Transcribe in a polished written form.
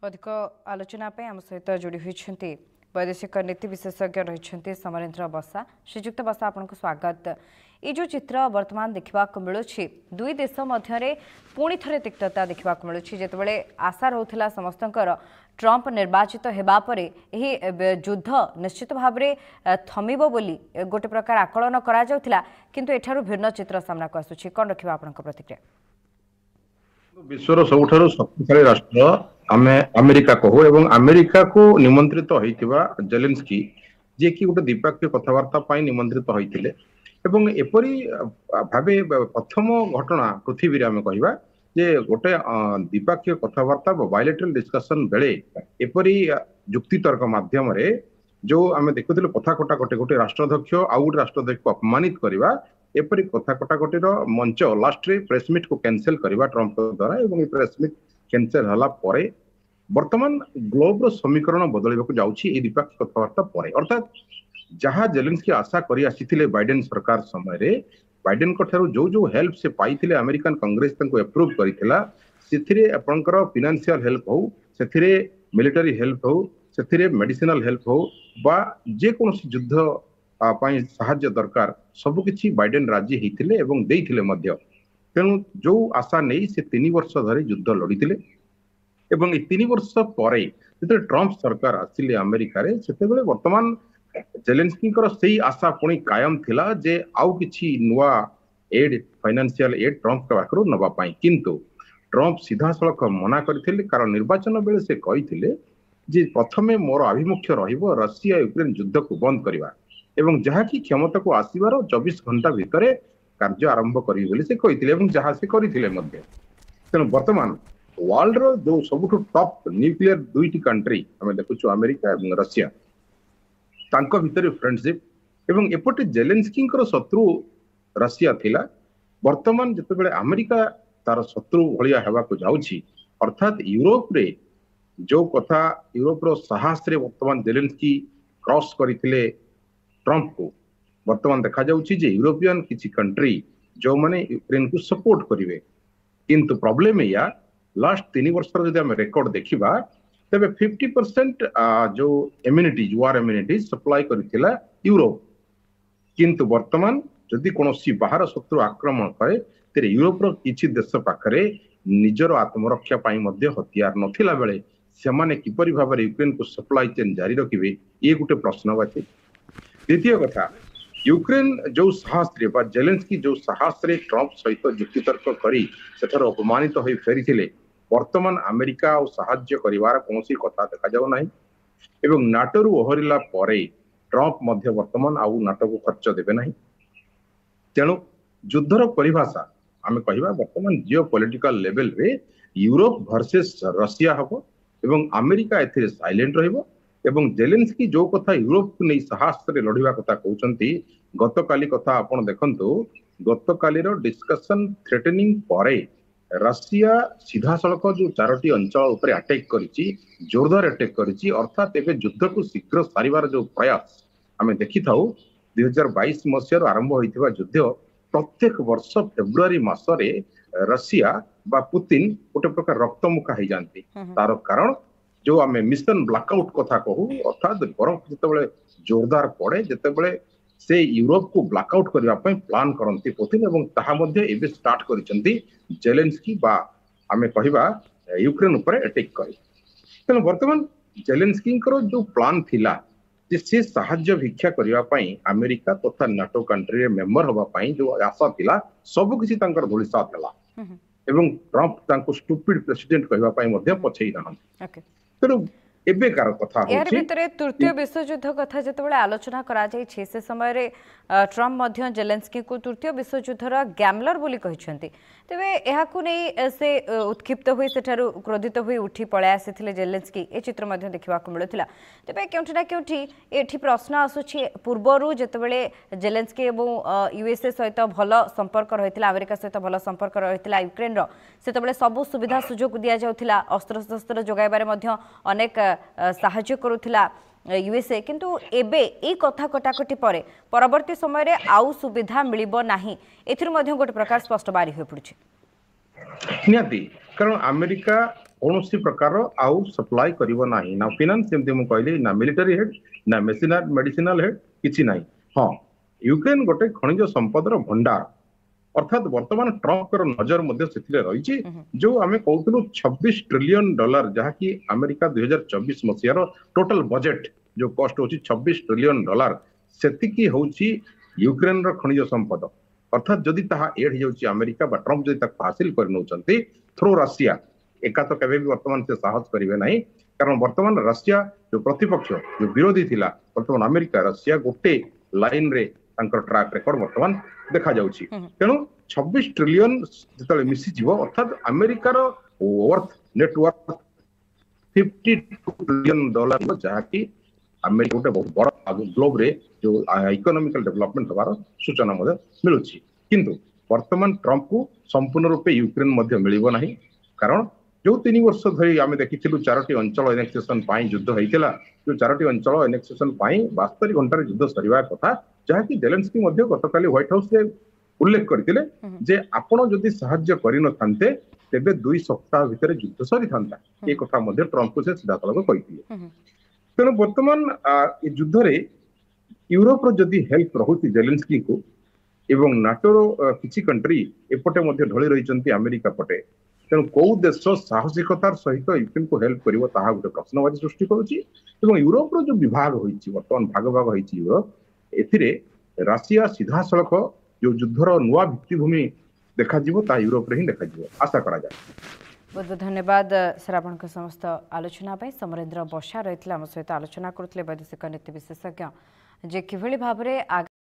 अधिक आलोचना आम सहित जोड़ी होती वैदेशिक नीति विशेषज्ञ रही समरेन्द्र बसा। श्रीजुक्त बसा आपन को स्वागत। ये जो चित्र वर्तमान देखा मिलूँ दुई देश मध्य पुणी थे तिक्तता देखा मिलूँ जितेबाला आशा रोला समस्त ट्रंप निर्वाचित होगापर युद्ध निश्चित भाव में थमिब बोली गोटे प्रकार आकलन करा किंतु एठारू भिन्न चित्र सामना को आसुछि। कौन रखिबा आपनक प्रतिक्रिया? विश्वर सबुठारु शक्तिशाली राष्ट्र आमे अमेरिका कहू एवं अमेरिका को निमंत्रित होइतिबा जेलेंस्की जे कि गोटे द्विपक्षीय कथबार्ता पाई निमंत्रित होइतिले एवं एपरी भाबे प्रथम घटना पृथ्वी रे आमे कहिबा जे गोटे द्विपक्षीय कथबार्ता बायलैटरल डिस्कशन बेले एपरी जुक्ति तर्क माध्यम रे जो आमे देखुथिलु कथा कटा गोटे गोटे राष्ट्राध्यक्ष आउ गोटे राष्ट्राध्यक्ष को अपमानित करबा एपरी कथा कटाकटीर मंच लास्ट रे प्रेस मीट को कैंसिल करबा ट्रंप द्वारा एवं प्रेस मीट कैंसिल हला परे वर्तमान ग्लोब रो समीकरण बदलैबाकू जाउछि ए द्विपक्षीय कथबार्ता परे अर्थात जहां जेलेंस्की आशा करि आसीथिले बाइडेन सरकार समय रे बाइडेन को ठारू जो जो हेल्प से पाइथिले अमेरिकन कांग्रेस तंको अप्रूव करिथिला सेथिरे आपनकर फाइनेंशियल हेल्प हो सेथिरे मिलिटरी हेल्प हो सेथिरे मेडिसिनल हेल्प हो बा जे कोनोसी युद्ध पाई साहाय्य दरकार सबकिछि बाइडेन राजी होइथिले एवं देइथिले मध्य तेणु जो आशा नहीं से 3 वर्ष धरि युद्ध लड़ीथिले एवं 3 वर्ष परे जते ट्रंप सरकार आसिले अमेरिका रे सेतेबेले वर्तमान जेलेंस्की कर सेही आशा पुणी कायम थिला जे आउ किछि नुवा एड फाइनेंशियल एड ट्रंप के पाखरु नबा पाई किंतु ट्रंप सीधा सड़क मना करथिले कारण निर्वाचन बेले से कहिथिले जे प्रथमे मोर अभिमुख्य रहिबो रशिया यूक्रेन युद्ध को बंद करबा एवं जहा की क्षमता को आसीबार 24 घंटा भितर कार्य आरंभ करी बोली से कहिथिले एवं जहा से करिथिले मध्य तेणु वर्तमान वर्ल्ड रो जो सबुठु टॉप न्यूक्लियर दुईटी कंट्री हमें देखुछु अमेरिका एवं रशिया तांको भितर फ्रेंडशिप एवं एपटे जेलेंस्की कर शत्रु रशिया थिला वर्तमान जतेबेले अमेरिका तार शत्रु भलिया हेबा को जाउछि अर्थात यूरोप रे जो कथा यूरोप रो साहस रे वर्तमान जेलेंस्की क्रॉस करिथिले ट्रंप को वर्तमान देखा जाउछि जे यूरोपियन किछि कंट्री जो माने यूक्रेन को सपोर्ट करिवे किंतु प्रॉब्लम या लास्ट 3 वर्ष जदि हम रिकॉर्ड देखिबा तबे 50% जो इम्यूनिटीज वार इम्यूनिटीज सप्लाई करिथिला यूरोप किंतु वर्तमान जदि कोनोसी बाहर शत्रु आक्रमण करे तेरे यूरोप रो किछि देश पाखरे निजर आत्मरक्षा पाई मध्ये हथियार नथिला बेले सेमाने किपरि भाबरे यूक्रेन को सप्लाई चेन जारी रखिबे ये गुटे प्रश्न बाचे। द्वितीय कथा यूक्रेन जो साहस रे बा जेलेंस्की जो साहस रे ट्रंप सहित युक्ति तर्क करी सेथर अपमानित होई फेरिथिले वर्तमान अमेरिका और साहाय्य करिवार कोनोसी कथा देखा जाउ नाही एवं नाटो रु ओहरिला परे ट्रंप मध्य वर्तमान आउ नाटो को खर्च देबे नाही तेणु युद्धर परिभाषा आमे कहिबा वर्तमान जियोपॉलिटिकल लेवल रे यूरोप वर्सेस रशिया हबो एवं अमेरिका एथिरे साइलेंट रहइबो एवं जेलेंस्की जो कथा यूरोप को नहीं साहस रे लड़िबा कथा कहउचंती गतकाली कथा आपण देखंतु गतकाली रो डिस्कशन थ्रेटनिंग परे रशिया सीधा सड़क जो 4टी अंचल ऊपर अटैक करिछि जोरदार अटैक करिछि अर्थात एबे युद्ध को शीघ्र सारिबार जो प्रयास हमें देखि थाउ 2022 मसियार आरंभ होइथिबा युद्ध प्रत्येक वर्ष फेब्रुआरी मासरे रशिया बा पुतिन गोटे प्रकार रक्तमुखा हो जाती तार कारण जो आम मिशन ब्लैकआउट कथा कहू अर्थात बरफ जितेबाला जोरदार पड़े जितेबाला से यूरोप को ब्लैकआउट करने प्लान करती पुतिन एवं ताहा मध्य एबे स्टार्ट करिसेंती जेलेंस्की बा आमे कहिबा यूक्रेन ऊपर अटैक करी तेणु वर्तमान जेलेंस्की जो प्लान थिला जे से साहाय्य भिक्षा करबा पई अमेरिका तथा नाटो कंट्री मेंबर होबा पई जो आशा थिला सब किछि तांकर धुलिसा थिला एवं ट्रंप तांको स्टूपिड प्रेसिडेंट कहबा पई मध्य पछेई रहन तेणु एबे कार कथा यार भितरे तृतीय विश्व युद्ध कथा जतबेले आलोचना करा जाय छे से समय रे ट्रंप मध्य जेलेंस्की को तृतीय विश्व युद्धर गैमलर बोली कहिसंती तबे एहा को नै से उत्क्षिप्त होई सेठारु क्रोधित होई उठी पळे आसीथिले जेलेंस्की ए चित्र मध्य देखिबा को मिलुथिला तबे केउठी ना केउठी एठी प्रश्न आसुछि पूर्वरु जतबेले जेलेंस्की एवं यूएसए सहित भलो संपर्क रहिथिला अमेरिका सहित भलो संपर्क रहिथिला यूक्रेन रो सेतबेले सब सुविधा सुजोग दिया जाउथिला अस्त्र शस्त्र जोगाइबारे मध्य अनेक साहाय्य करुथिला यूएसए किंतु एबे ए कथा कटाकटी परे परवर्ती समय रे आउ सुविधा मिलिबो नाही एथिर मध्य गोटे प्रकार स्पष्ट बारी होय पड़ुछि नियाती कारण अमेरिका कौन प्रकार आउ सप्लाई करिवो नाही ना फाइनेंस जेमती मु कहली ना मिलिटरी हेड ना मेडिसिनल हेड किछि नाही। हाँ यूक्रेन गोटे खनिज संपदर भंडार अर्थात वर्तमान ट्रम्प नजर मध्य से रही जो आम कहूँ 26 ट्रिलियन डॉलर जहाँकि अमेरिका 2024 मसीहार टोटल बजेट जो कॉस्ट हो 26 ट्रिलियन डॉलर से हूँ यूक्रेन खनिज संपद अर्थात जदि ताहा एड हो अमेरिका बा ट्रम्प जदि हासिल कर थ्रो रशिया एका तो केबे भी वर्तमान से साहस करेंगे ना कारण वर्तमान रशिया जो प्रतिपक्ष जो विरोधी थिला वर्तमान अमेरिका रशिया गोटे लाइन रे ट्रैक रेकर्ड वर्तमान देखा जाउछि तेणु 26 ट्रिलियन जिते मिसी जीव अर्थात अमेरिकार वर्थ नेटवर्क 52 ट्रिलियन डॉलर जहाँकि अमेरिका गोटे बहुत बड़ा ग्लोब रे जो इकोनॉमिकल डेवलपमेंट हबार सूचना मिलुछि किंतु वर्तमान ट्रम्प को संपूर्ण रूपे यूक्रेन मध्य मिलिबो नाही कारण जो 3 वर्ष धरी आम देखी 4टी अंचल एनेक्सेशन युद्ध होता जो 4टी अंचल एनेक्सेशन 72 घंटार युद्ध सरिवा कथा जहाँकि जेलेंस्की गतकाली व्हाइट हाउस रे उल्लेख करथिले जे आपण जदि सहाय्य करि न थांते तेबे 2 सप्ताह भितर युद्ध सरी थांता ए कथा मध्य ट्रम्प को से सीधा तलक कहिथिले तेणु वर्तमान ए युद्ध रे यूरोप रो जदि हेल्प रहुति जेलेंस्की को एवं नाटो रो किछि कंट्री एपटे मध्य ढळी रहिचंती अमेरिका पटे तेणु कौ देश साहसिकतार सहित यूक्रेन को हेल्प करिवो ताहा गोटे प्रश्नवाची सृष्टि करुछि एवं यूरोप रो जो विभाग होइछि वर्तमान भाग भाग होइछि यूरोप एथिरे राशिया सीधा सड़क जो युद्धर नुआ भित्तिभूमि देखा जीवो ता यूरोप रे ही देखा जीवो आशा करा जाय। बहुत बहुत धन्यवाद सर आपण समस्त आलोचना समरेन्द्र बसा रही आम सहित आलोचना करते वैदेशिक नीति विशेषज्ञ जे किभली भाव